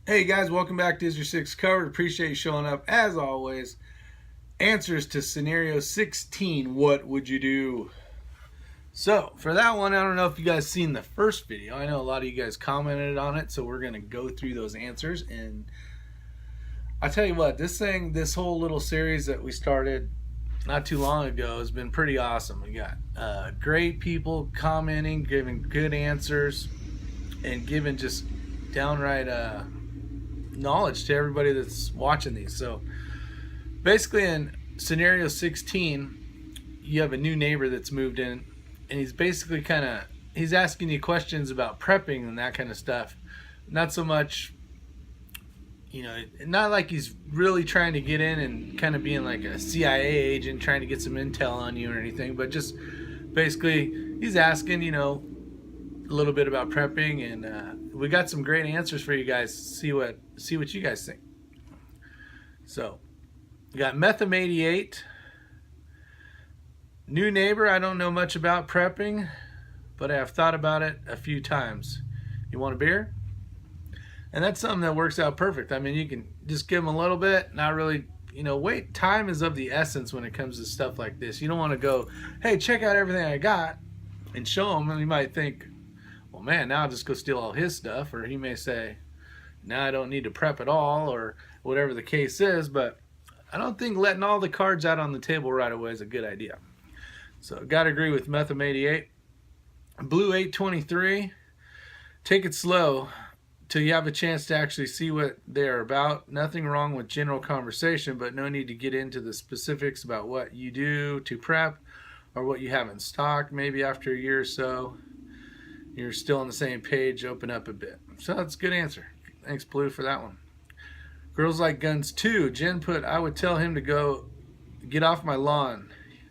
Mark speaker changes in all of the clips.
Speaker 1: Hey guys, welcome back to Is Your Six Covered. Appreciate you showing up as always. Answers to scenario 16. What would you do? So for that one, I don't know if you guys seen the first video. I know a lot of you guys commented on it, so we're gonna go through those answers. And I tell you what, this whole little series that we started not too long ago has been pretty awesome. We got great people commenting, giving good answers, and giving just downright knowledge to everybody that's watching these. So basically in scenario 16, you have a new neighbor that's moved in, and he's basically he's asking you questions about prepping and that kind of stuff. Not so much, not like he's really trying to get in and kind of being like a CIA agent trying to get some intel on you or anything, but just basically he's asking, a little bit about prepping, and we got some great answers for you guys. See what you guys think. So we got Metham88. New neighbor, I don't know much about prepping, but I have thought about it a few times. You want a beer? And that's something that works out perfect. I mean, you can just give them a little bit, not really, wait. Time is of the essence when it comes to stuff like this. You don't want to go, hey, check out everything I got, and show them, and you might think, well, man, now I'll just go steal all his stuff. Or he may say, now I don't need to prep at all, or whatever the case is. But I don't think letting all the cards out on the table right away is a good idea. So gotta agree with Metham88. Blue 823, take it slow till you have a chance to actually see what they're about. Nothing wrong with general conversation, but no need to get into the specifics about what you do to prep or what you have in stock. Maybe after a year or so, you're still on the same page, open up a bit. So that's a good answer. Thanks, Blue, for that one. Girls Like Guns 2. Jen put, I would tell him to go get off my lawn.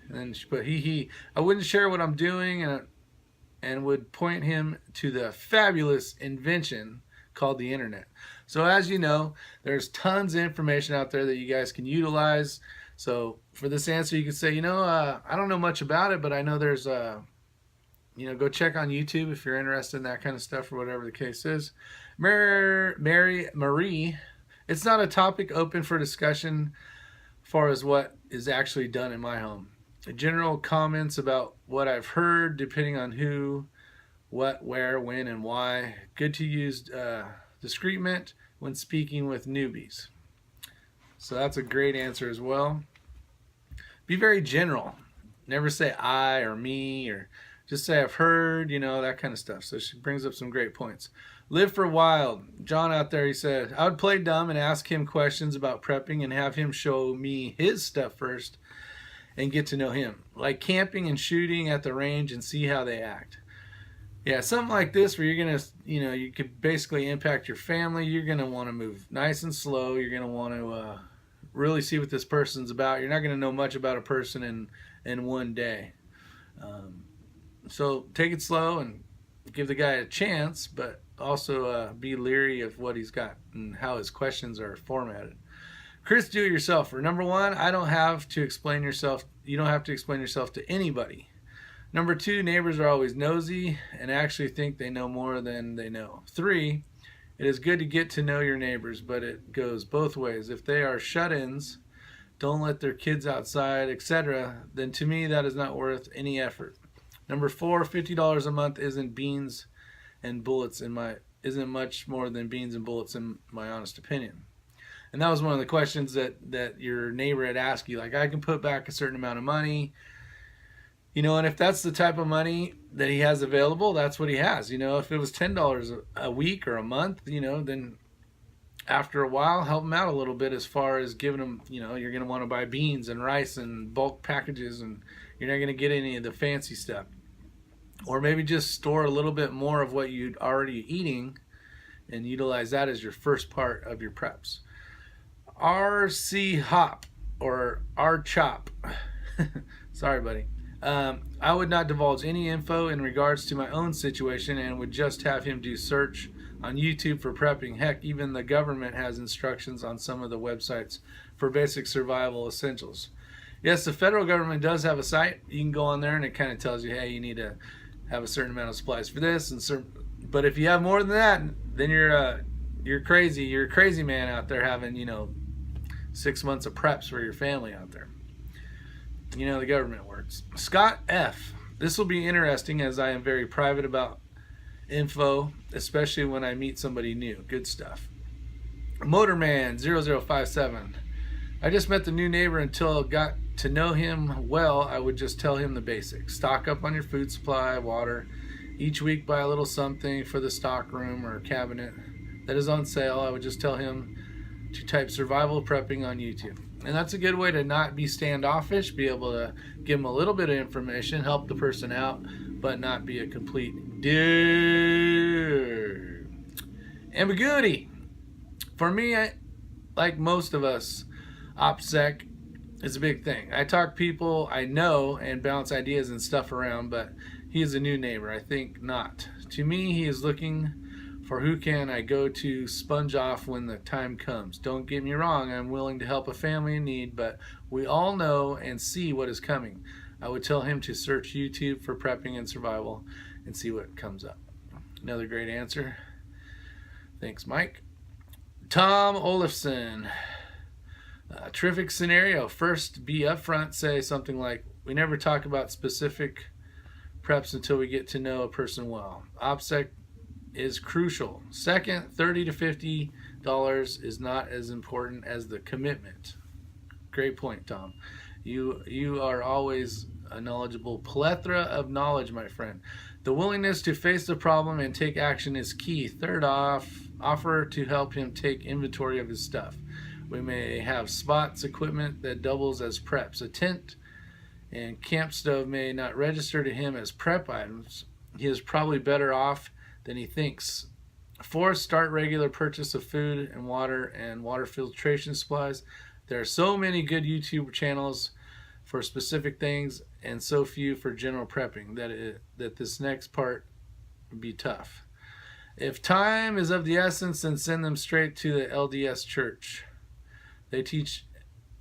Speaker 1: And then she put, he. I wouldn't share what I'm doing and would point him to the fabulous invention called the internet. So as you know, there's tons of information out there that you guys can utilize. So for this answer, you can say, I don't know much about it, but I know there's go check on YouTube if you're interested in that kind of stuff or whatever the case is. Marie, it's not a topic open for discussion as far as what is actually done in my home. General comments about what I've heard, depending on who, what, where, when, and why. Good to use discernment when speaking with newbies. So that's a great answer as well. Be very general. Never say I or me, or just say I've heard, that kind of stuff. So she brings up some great points. Live for Wild. John out there, he said, I would play dumb and ask him questions about prepping and have him show me his stuff first and get to know him. Like camping and shooting at the range and see how they act. Yeah, something like this where you're going to, you could basically impact your family. You're going to want to move nice and slow. You're going to want to really see what this person's about. You're not going to know much about a person in one day. So take it slow and give the guy a chance, but also be leery of what he's got and how his questions are formatted. Chris, do it yourself. For number one, I don't have to explain yourself. You don't have to explain yourself to anybody. Number two, neighbors are always nosy and actually think they know more than they know. Three, it is good to get to know your neighbors, but it goes both ways. If they are shut-ins, don't let their kids outside, etc., then to me that is not worth any effort. Number four, $50 a month isn't much more than beans and bullets in my honest opinion. And that was one of the questions that your neighbor had asked you. Like, I can put back a certain amount of money, and if that's the type of money that he has available, that's what he has. If it was $10 a week or a month, then after a while, help him out a little bit as far as giving him, you're going to want to buy beans and rice and bulk packages, and you're not going to get any of the fancy stuff. Or maybe just store a little bit more of what you're already eating and utilize that as your first part of your preps. RC Hop or R Chop. Sorry, buddy. I would not divulge any info in regards to my own situation and would just have him do search on YouTube for prepping. Heck, even the government has instructions on some of the websites for basic survival essentials. Yes, the federal government does have a site. You can go on there and it kind of tells you, hey, you need to have a certain amount of supplies for this. But if you have more than that, then you're you're crazy. You're a crazy man out there having, 6 months of preps for your family out there. The government works. Scott F. This will be interesting as I am very private about info, especially when I meet somebody new. Good stuff. Motorman 0057. I just met the new neighbor. Until I got to know him well, I would just tell him the basics. Stock up on your food supply, water. Each week buy a little something for the stock room or cabinet that is on sale. I would just tell him to type survival prepping on YouTube. And that's a good way to not be standoffish, be able to give them a little bit of information, help the person out, but not be a complete dude. Ambiguity. For me, like most of us, OPSEC is a big thing. I talk people I know and bounce ideas and stuff around, but he is a new neighbor. I think not. To me, he is looking for who can I go to sponge off when the time comes. Don't get me wrong, I'm willing to help a family in need, but we all know and see what is coming. I would tell him to search YouTube for prepping and survival and see what comes up. Another great answer. Thanks, Mike. Tom Olafson. Terrific scenario. First, be upfront. Say something like, we never talk about specific preps until we get to know a person well. OPSEC is crucial. Second, $30 to $50 is not as important as the commitment. Great point, Tom. You are always a knowledgeable plethora of knowledge, my friend. The willingness to face the problem and take action is key. Third off, offer to help him take inventory of his stuff. We may have spots, equipment that doubles as preps. A tent and camp stove may not register to him as prep items. He is probably better off than he thinks. Fourth, start regular purchase of food and water filtration supplies. There are so many good YouTube channels for specific things and so few for general prepping that this next part would be tough. If time is of the essence, then send them straight to the LDS church. They teach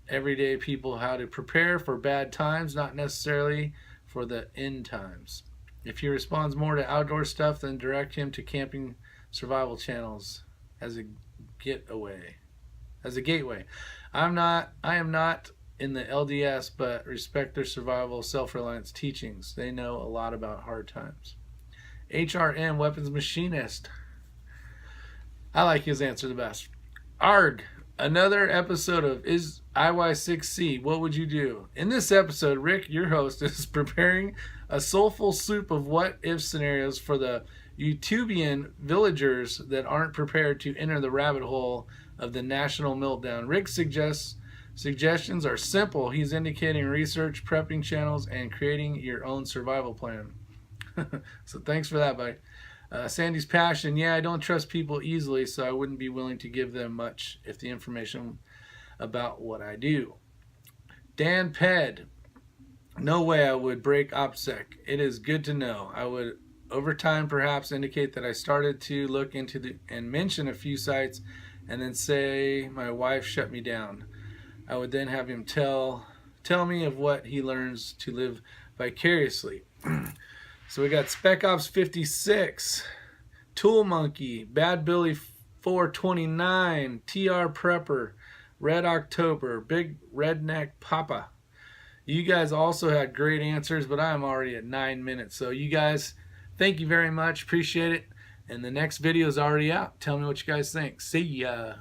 Speaker 1: everyday people how to prepare for bad times, not necessarily for the end times. If he responds more to outdoor stuff, then direct him to camping survival channels as a gateway. I am not in the LDS, but respect their survival self-reliance teachings. They know a lot about hard times. HRM weapons machinist. I like his answer the best. ARG. Another episode of Is IY6C, What Would You Do? In this episode, Rick, your host, is preparing a soulful soup of what-if scenarios for the YouTubian villagers that aren't prepared to enter the rabbit hole of the national meltdown. Rick's suggestions are simple. He's indicating research, prepping channels, and creating your own survival plan. So thanks for that, buddy. Sandy's passion. Yeah, I don't trust people easily, so I wouldn't be willing to give them much if the information about what I do. Dan Ped. No way I would break OPSEC. It is good to know. I would, over time, perhaps indicate that I started to look into and mention a few sites and then say my wife shut me down. I would then have him tell me of what he learns to live vicariously. So we got Spec Ops 56, Tool Monkey, Bad Billy 429, TR Prepper, Red October, Big Redneck Papa. You guys also had great answers, but I'm already at 9 minutes. So you guys, thank you very much. Appreciate it. And the next video is already out. Tell me what you guys think. See ya.